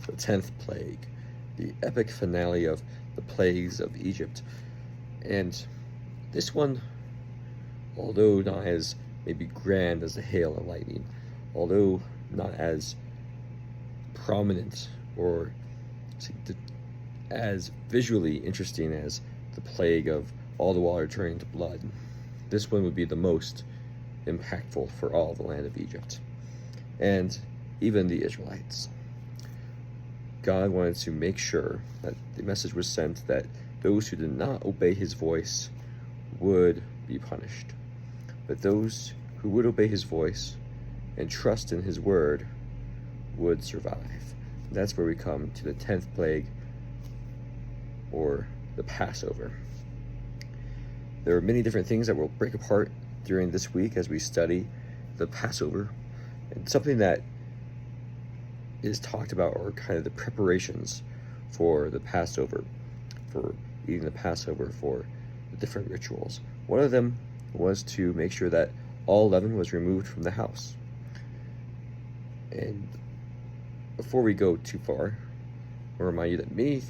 the 10th plague, the epic finale of the plagues of Egypt. And this one, although not as maybe grand as the hail and lightning, although not as prominent or as visually interesting as the plague of all the water turning to blood, this one would be the most impactful for all the land of Egypt and even the Israelites. God wanted to make sure that the message was sent that those who did not obey his voice would be punished, but those who would obey his voice and trust in his word would survive. And that's where we come to the 10th plague, or the Passover. There are many different things that we'll break apart during this week as we study the Passover. And something that is talked about are kind of the preparations for the Passover, for eating the Passover, for the different rituals. One of them was to make sure that all leaven was removed from the house. And before we go too far, I'll remind you that many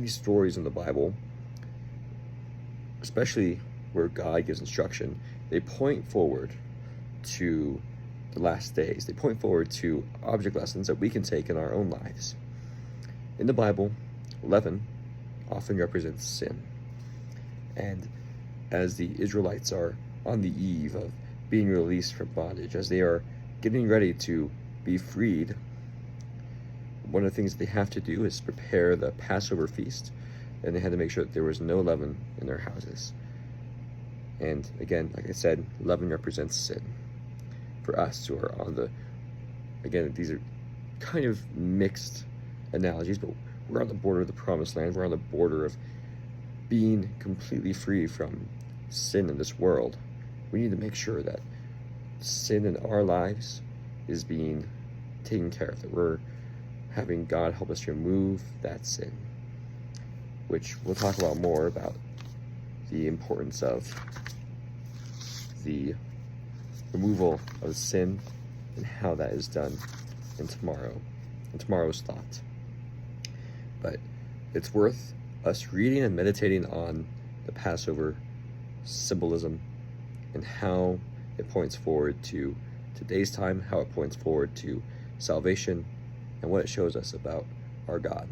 stories in the Bible, especially where God gives instruction, they point forward to the last days. They point forward to object lessons that we can take in our own lives. In the Bible, leaven often represents sin. And as the Israelites are on the eve of being released from bondage, as they are getting ready to be freed, one of the things they have to do is prepare the Passover feast, and they had to make sure that there was no leaven in their houses. And again, like I said, leaven represents sin. For us who are again, these are kind of mixed analogies, but we're on the border of the promised land. We're on the border of being completely free from sin in this world. We need to make sure that sin in our lives is being taken care of, that we're having God help us remove that sin, which we'll talk about more about the importance of the removal of sin and how that is done in tomorrow's thought. But it's worth us reading and meditating on the Passover symbolism and how it points forward to today's time, how it points forward to salvation, and what it shows us about our God.